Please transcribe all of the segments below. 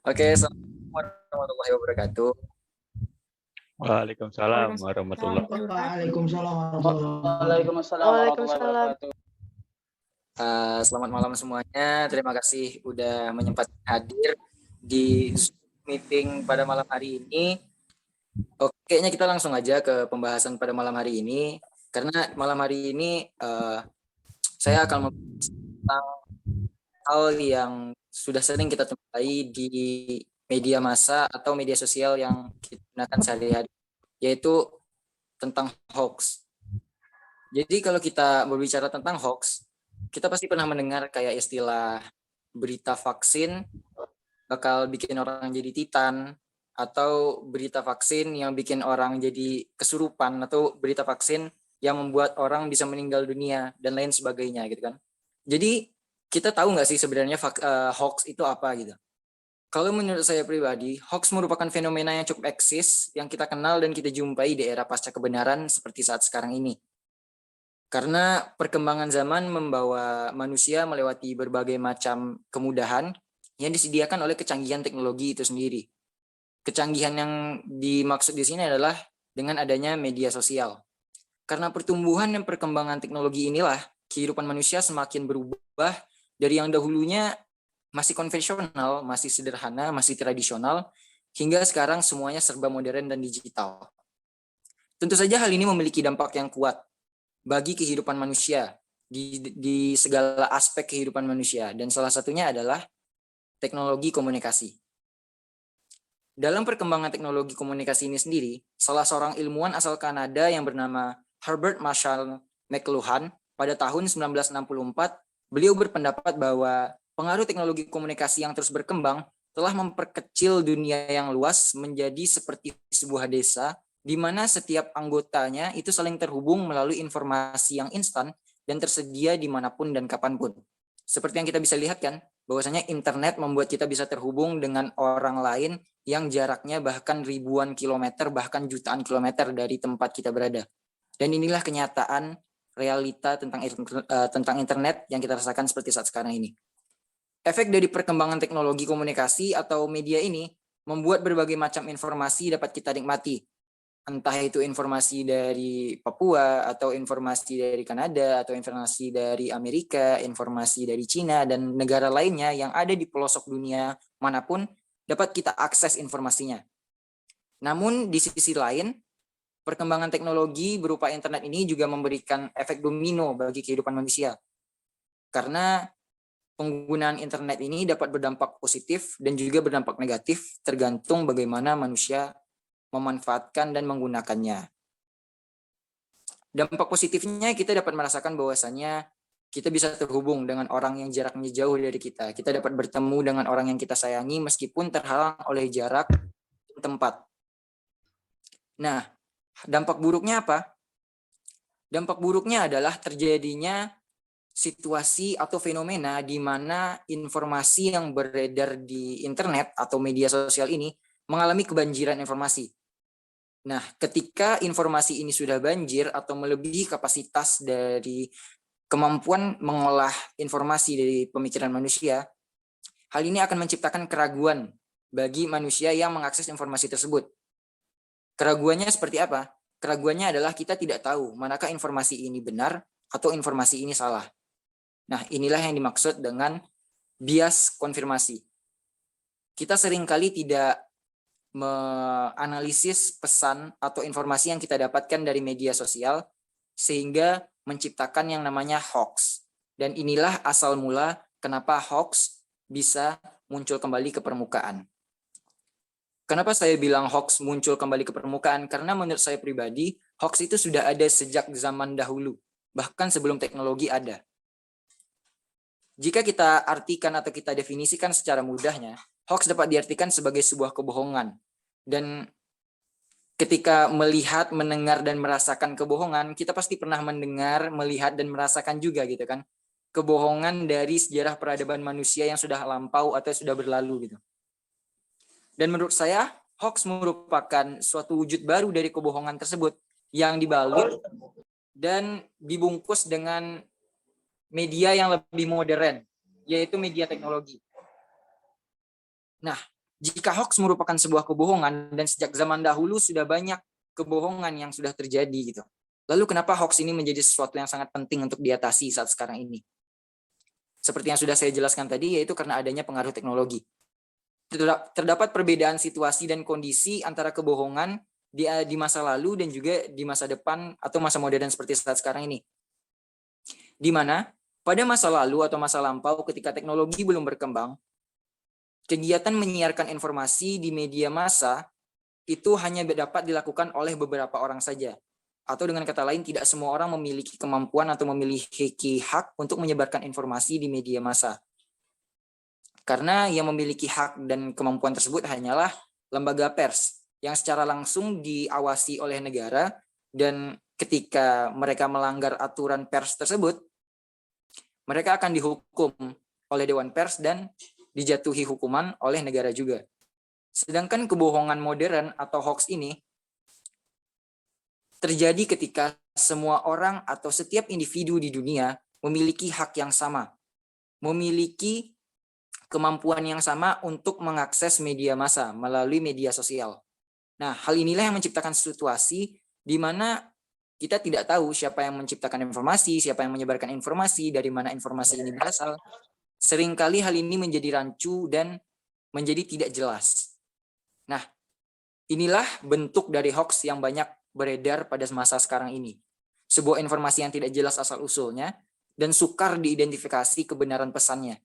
Oke, assalamualaikum warahmatullahi wabarakatuh. Waalaikumsalam Waalaikumsalam. warahmatullahi Waalaikumsalam warahmatullahi Waalaikumsalam warahmatullahi Waalaikumsalam. wabarakatuh. Selamat malam semuanya. Terima kasih udah menyempatkan hadir di meeting pada malam hari ini. Oke, kayaknya kita langsung aja ke pembahasan pada malam hari ini. Karena malam hari ini saya akan membahas tentang hal yang sudah sering kita temui di media massa atau media sosial yang kita gunakan sehari-hari, yaitu tentang hoax. Jadi kalau kita berbicara tentang hoax, kita pasti pernah mendengar kayak istilah berita vaksin bakal bikin orang jadi titan, atau berita vaksin yang bikin orang jadi kesurupan, atau berita vaksin yang membuat orang bisa meninggal dunia, dan lain sebagainya gitu kan. Jadi kita tahu nggak sih sebenarnya hoax itu apa gitu? Kalau menurut saya pribadi, hoax merupakan fenomena yang cukup eksis, yang kita kenal dan kita jumpai di era pasca kebenaran seperti saat sekarang ini. Karena perkembangan zaman membawa manusia melewati berbagai macam kemudahan yang disediakan oleh kecanggihan teknologi itu sendiri. Kecanggihan yang dimaksud di sini adalah dengan adanya media sosial. Karena pertumbuhan dan perkembangan teknologi inilah, kehidupan manusia semakin berubah dari yang dahulunya masih konvensional, masih sederhana, masih tradisional, hingga sekarang semuanya serba modern dan digital. Tentu saja hal ini memiliki dampak yang kuat bagi kehidupan manusia di segala aspek kehidupan manusia, dan salah satunya adalah teknologi komunikasi. Dalam perkembangan teknologi komunikasi ini sendiri, salah seorang ilmuwan asal Kanada yang bernama Herbert Marshall McLuhan pada tahun 1964, beliau berpendapat bahwa pengaruh teknologi komunikasi yang terus berkembang telah memperkecil dunia yang luas menjadi seperti sebuah desa di mana setiap anggotanya itu saling terhubung melalui informasi yang instan dan tersedia dimanapun dan kapanpun. Seperti yang kita bisa lihat kan, bahwasanya internet membuat kita bisa terhubung dengan orang lain yang jaraknya bahkan ribuan kilometer, bahkan jutaan kilometer dari tempat kita berada. Dan inilah kenyataan realita tentang internet yang kita rasakan seperti saat sekarang ini. Efek dari perkembangan teknologi komunikasi atau media ini membuat berbagai macam informasi dapat kita nikmati. Entah itu informasi dari Papua, atau informasi dari Kanada, atau informasi dari Amerika, informasi dari Cina, dan negara lainnya yang ada di pelosok dunia manapun dapat kita akses informasinya. Namun di sisi lain, perkembangan teknologi berupa internet ini juga memberikan efek domino bagi kehidupan manusia. Karena penggunaan internet ini dapat berdampak positif dan juga berdampak negatif tergantung bagaimana manusia memanfaatkan dan menggunakannya. Dampak positifnya kita dapat merasakan bahwasannya kita bisa terhubung dengan orang yang jaraknya jauh dari kita. Kita dapat bertemu dengan orang yang kita sayangi meskipun terhalang oleh jarak dan tempat. Nah, dampak buruknya apa? Dampak buruknya adalah terjadinya situasi atau fenomena di mana informasi yang beredar di internet atau media sosial ini mengalami kebanjiran informasi. Nah, ketika informasi ini sudah banjir atau melebihi kapasitas dari kemampuan mengolah informasi dari pemikiran manusia, hal ini akan menciptakan keraguan bagi manusia yang mengakses informasi tersebut. Keraguannya seperti apa? Keraguannya adalah kita tidak tahu manakah informasi ini benar atau informasi ini salah. Nah, inilah yang dimaksud dengan bias konfirmasi. Kita seringkali tidak menganalisis pesan atau informasi yang kita dapatkan dari media sosial sehingga menciptakan yang namanya hoax. Dan inilah asal mula kenapa hoax bisa muncul kembali ke permukaan. Kenapa saya bilang hoax muncul kembali ke permukaan? Karena menurut saya pribadi, hoax itu sudah ada sejak zaman dahulu, bahkan sebelum teknologi ada. Jika kita artikan atau kita definisikan secara mudahnya, hoax dapat diartikan sebagai sebuah kebohongan. Dan ketika melihat, mendengar, dan merasakan kebohongan, kita pasti pernah mendengar, melihat, dan merasakan juga gitu kan. Kebohongan dari sejarah peradaban manusia yang sudah lampau atau sudah berlalu gitu. Dan menurut saya, hoax merupakan suatu wujud baru dari kebohongan tersebut yang dibalut dan dibungkus dengan media yang lebih modern, yaitu media teknologi. Nah, Jika hoax merupakan sebuah kebohongan dan sejak zaman dahulu sudah banyak kebohongan yang sudah terjadi gitu. Lalu kenapa hoax ini menjadi sesuatu yang sangat penting untuk diatasi saat sekarang ini? Seperti yang sudah saya jelaskan tadi, yaitu karena adanya pengaruh teknologi. Terdapat perbedaan situasi dan kondisi antara kebohongan di masa lalu dan juga di masa depan atau masa modern seperti saat sekarang ini. Di mana pada masa lalu atau masa lampau ketika teknologi belum berkembang, kegiatan menyiarkan informasi di media massa itu hanya dapat dilakukan oleh beberapa orang saja. Atau dengan kata lain, tidak semua orang memiliki kemampuan atau memiliki hak untuk menyebarkan informasi di media massa. Karena yang memiliki hak dan kemampuan tersebut hanyalah lembaga pers yang secara langsung diawasi oleh negara, dan ketika mereka melanggar aturan pers tersebut, mereka akan dihukum oleh Dewan Pers dan dijatuhi hukuman oleh negara juga. Sedangkan kebohongan modern atau hoax ini terjadi ketika semua orang atau setiap individu di dunia memiliki hak yang sama, memiliki kemampuan yang sama untuk mengakses media massa melalui media sosial. Nah, hal inilah yang menciptakan situasi di mana kita tidak tahu siapa yang menciptakan informasi, siapa yang menyebarkan informasi, dari mana informasi ini berasal. Seringkali hal ini menjadi rancu dan menjadi tidak jelas. Nah, inilah bentuk dari hoax yang banyak beredar pada masa sekarang ini. Sebuah informasi yang tidak jelas asal-usulnya dan sukar diidentifikasi kebenaran pesannya.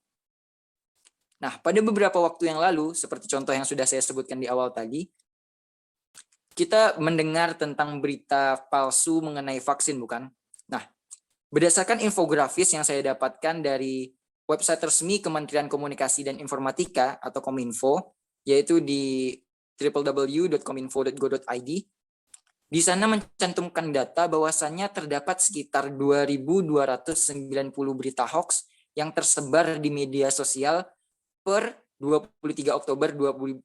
Nah, pada beberapa waktu yang lalu, seperti contoh yang sudah saya sebutkan di awal tadi, kita mendengar tentang berita palsu mengenai vaksin, bukan? Nah, berdasarkan infografis yang saya dapatkan dari website resmi Kementerian Komunikasi dan Informatika atau Kominfo, yaitu di www.kominfo.go.id, di sana mencantumkan data bahwasannya terdapat sekitar 2.290 berita hoax yang tersebar di media sosial per 23 Oktober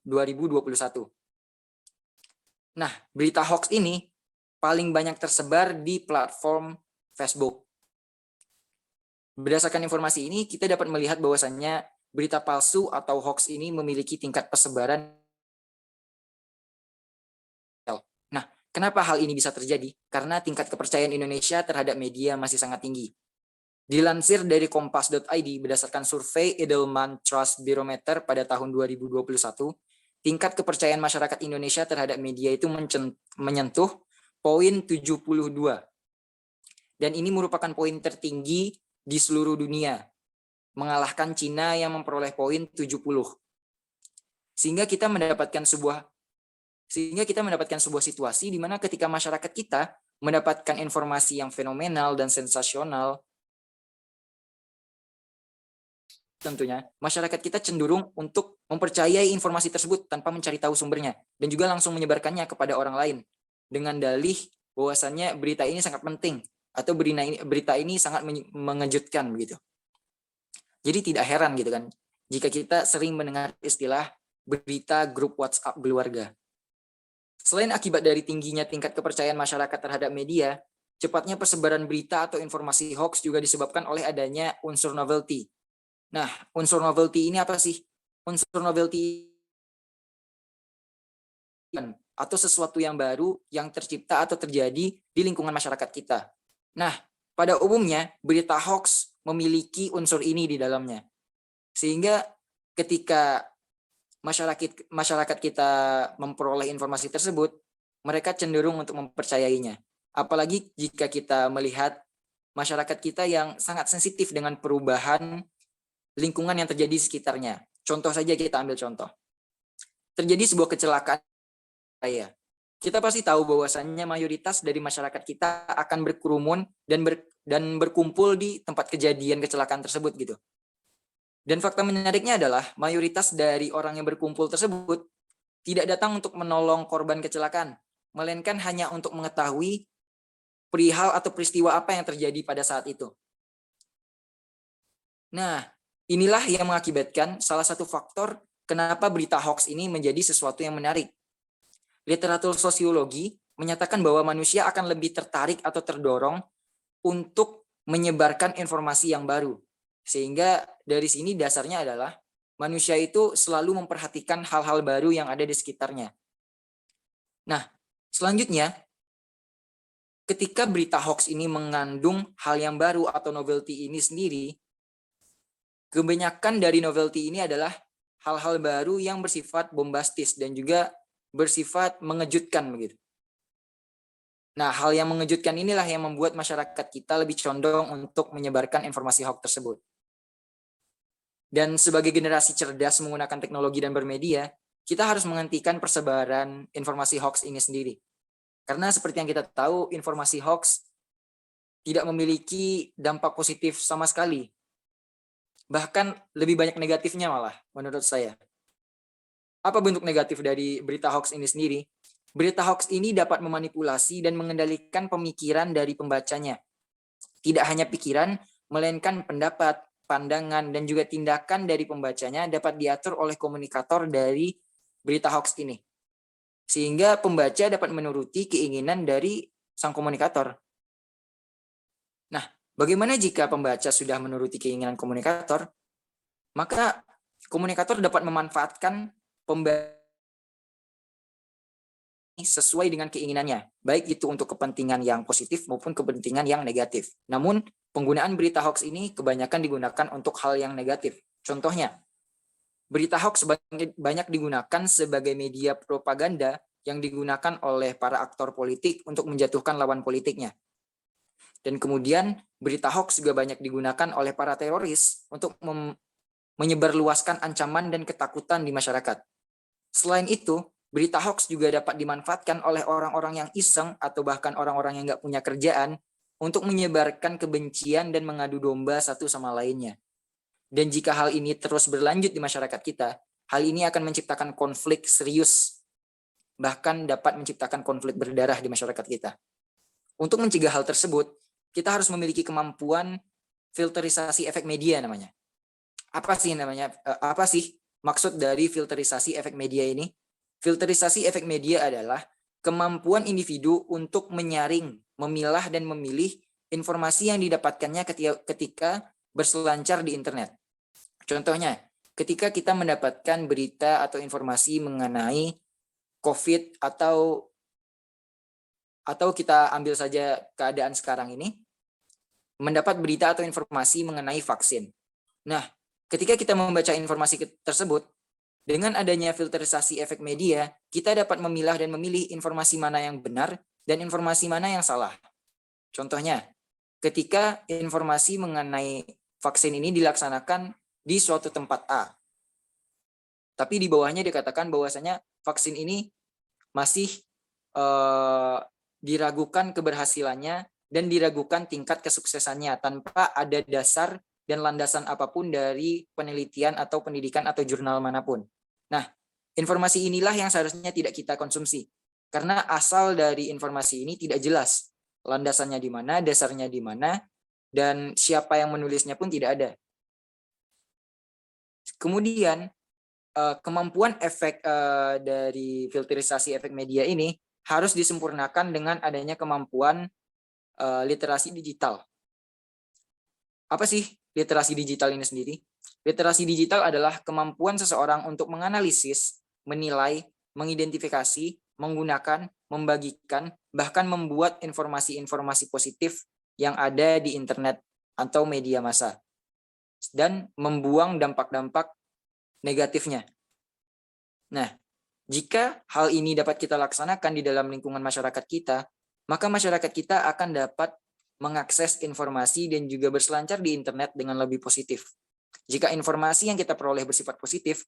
2021. Nah, berita hoax ini paling banyak tersebar di platform Facebook. Berdasarkan informasi ini, kita dapat melihat bahwasannya berita palsu atau hoax ini memiliki tingkat persebaran. Nah, kenapa hal ini bisa terjadi? Karena tingkat kepercayaan Indonesia terhadap media masih sangat tinggi. Dilansir dari kompas.id berdasarkan survei Edelman Trust Barometer pada tahun 2021, tingkat kepercayaan masyarakat Indonesia terhadap media itu menyentuh poin 72. Dan ini merupakan poin tertinggi di seluruh dunia, mengalahkan Cina yang memperoleh poin 70. Sehingga kita mendapatkan sebuah situasi di mana ketika masyarakat kita mendapatkan informasi yang fenomenal dan sensasional, tentunya masyarakat kita cenderung untuk mempercayai informasi tersebut tanpa mencari tahu sumbernya dan juga langsung menyebarkannya kepada orang lain dengan dalih bahwasannya berita ini sangat penting atau berita ini sangat mengejutkan begitu. Jadi tidak heran gitu kan jika kita sering mendengar istilah berita grup WhatsApp keluarga. Selain akibat dari tingginya tingkat kepercayaan masyarakat terhadap media, cepatnya persebaran berita atau informasi hoax juga disebabkan oleh adanya unsur novelty. Nah, unsur novelty ini apa sih? Unsur novelty atau sesuatu yang baru yang tercipta atau terjadi di lingkungan masyarakat kita. Nah, pada umumnya berita hoax memiliki unsur ini di dalamnya. Sehingga ketika masyarakat kita memperoleh informasi tersebut, mereka cenderung untuk mempercayainya. Apalagi jika kita melihat masyarakat kita yang sangat sensitif dengan perubahan lingkungan yang terjadi di sekitarnya. Contoh saja, kita ambil contoh. Terjadi sebuah kecelakaan raya. Kita pasti tahu bahwasannya mayoritas dari masyarakat kita akan berkerumun dan berkumpul di tempat kejadian kecelakaan tersebut gitu. Dan fakta menariknya adalah mayoritas dari orang yang berkumpul tersebut tidak datang untuk menolong korban kecelakaan, melainkan hanya untuk mengetahui perihal atau peristiwa apa yang terjadi pada saat itu. Nah, inilah yang mengakibatkan salah satu faktor kenapa berita hoax ini menjadi sesuatu yang menarik. Literatur sosiologi menyatakan bahwa manusia akan lebih tertarik atau terdorong untuk menyebarkan informasi yang baru. Sehingga dari sini dasarnya adalah manusia itu selalu memperhatikan hal-hal baru yang ada di sekitarnya. Nah, selanjutnya, ketika berita hoax ini mengandung hal yang baru atau novelty ini sendiri, kebanyakan dari novelty ini adalah hal-hal baru yang bersifat bombastis dan juga bersifat mengejutkan begitu. Nah, hal yang mengejutkan inilah yang membuat masyarakat kita lebih condong untuk menyebarkan informasi hoax tersebut. Dan sebagai generasi cerdas menggunakan teknologi dan bermedia, kita harus menghentikan persebaran informasi hoax ini sendiri. Karena seperti yang kita tahu, informasi hoax tidak memiliki dampak positif sama sekali. Bahkan lebih banyak negatifnya malah, menurut saya. Apa bentuk negatif dari berita hoax ini sendiri? Berita hoax ini dapat memanipulasi dan mengendalikan pemikiran dari pembacanya. Tidak hanya pikiran, melainkan pendapat, pandangan, dan juga tindakan dari pembacanya dapat diatur oleh komunikator dari berita hoax ini. Sehingga pembaca dapat menuruti keinginan dari sang komunikator. Nah, bagaimana jika pembaca sudah menuruti keinginan komunikator? Maka komunikator dapat memanfaatkan pembaca sesuai dengan keinginannya, baik itu untuk kepentingan yang positif maupun kepentingan yang negatif. Namun, penggunaan berita hoax ini kebanyakan digunakan untuk hal yang negatif. Contohnya, berita hoax banyak digunakan sebagai media propaganda yang digunakan oleh para aktor politik untuk menjatuhkan lawan politiknya. Dan kemudian, berita hoax juga banyak digunakan oleh para teroris untuk menyebarluaskan ancaman dan ketakutan di masyarakat. Selain itu, berita hoax juga dapat dimanfaatkan oleh orang-orang yang iseng atau bahkan orang-orang yang nggak punya kerjaan untuk menyebarkan kebencian dan mengadu domba satu sama lainnya. Dan jika hal ini terus berlanjut di masyarakat kita, hal ini akan menciptakan konflik serius, bahkan dapat menciptakan konflik berdarah di masyarakat kita. Untuk mencegah hal tersebut, kita harus memiliki kemampuan filterisasi efek media namanya. Apa sih maksud dari filterisasi efek media ini? Filterisasi efek media adalah kemampuan individu untuk menyaring, memilah, dan memilih informasi yang didapatkannya ketika berselancar di internet. Contohnya, ketika kita mendapatkan berita atau informasi mengenai COVID atau kita ambil saja keadaan sekarang ini, mendapat berita atau informasi mengenai vaksin. Nah, ketika kita membaca informasi tersebut, dengan adanya filterisasi efek media, kita dapat memilah dan memilih informasi mana yang benar dan informasi mana yang salah. Contohnya, ketika informasi mengenai vaksin ini dilaksanakan di suatu tempat A, tapi di bawahnya dikatakan bahwasanya vaksin ini masih diragukan keberhasilannya dan diragukan tingkat kesuksesannya tanpa ada dasar dan landasan apapun dari penelitian atau pendidikan atau jurnal manapun. Nah, informasi inilah yang seharusnya tidak kita konsumsi. Karena asal dari informasi ini tidak jelas. Landasannya di mana, dasarnya di mana, dan siapa yang menulisnya pun tidak ada. Kemudian, kemampuan efek dari filterisasi efek media ini harus disempurnakan dengan adanya kemampuan literasi digital. Apa sih literasi digital ini sendiri? Literasi digital adalah kemampuan seseorang untuk menganalisis, menilai, mengidentifikasi, menggunakan, membagikan, bahkan membuat informasi-informasi positif yang ada di internet atau media massa, dan membuang dampak-dampak negatifnya. Nah, jika hal ini dapat kita laksanakan di dalam lingkungan masyarakat kita, maka masyarakat kita akan dapat mengakses informasi dan juga berselancar di internet dengan lebih positif. Jika informasi yang kita peroleh bersifat positif,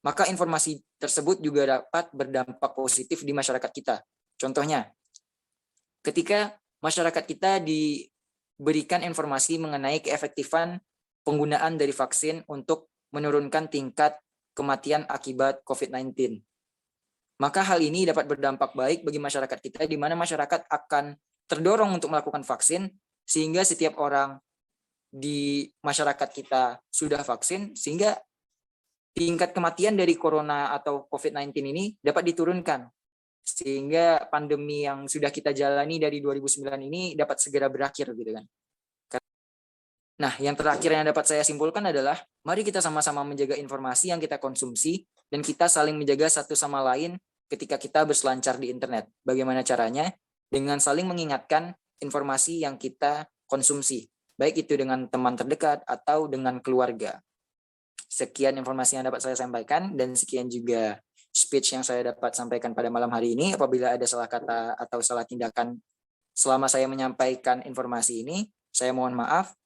maka informasi tersebut juga dapat berdampak positif di masyarakat kita. Contohnya, ketika masyarakat kita diberikan informasi mengenai keefektifan penggunaan dari vaksin untuk menurunkan tingkat kematian akibat COVID-19, maka hal ini dapat berdampak baik bagi masyarakat kita, di mana masyarakat akan terdorong untuk melakukan vaksin, sehingga setiap orang di masyarakat kita sudah vaksin, sehingga tingkat kematian dari corona atau COVID-19 ini dapat diturunkan, sehingga pandemi yang sudah kita jalani dari 2009 ini dapat segera berakhir gitu kan. Nah, yang terakhir yang dapat saya simpulkan adalah mari kita sama-sama menjaga informasi yang kita konsumsi dan kita saling menjaga satu sama lain ketika kita berselancar di internet. Bagaimana caranya? Dengan saling mengingatkan informasi yang kita konsumsi, baik itu dengan teman terdekat atau dengan keluarga. Sekian informasi yang dapat saya sampaikan dan sekian juga speech yang saya dapat sampaikan pada malam hari ini. Apabila ada salah kata atau salah tindakan selama saya menyampaikan informasi ini, saya mohon maaf.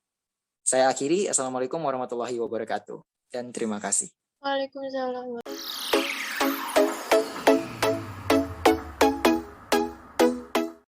Saya akhiri. Assalamualaikum warahmatullahi wabarakatuh. Dan terima kasih. Waalaikumsalam.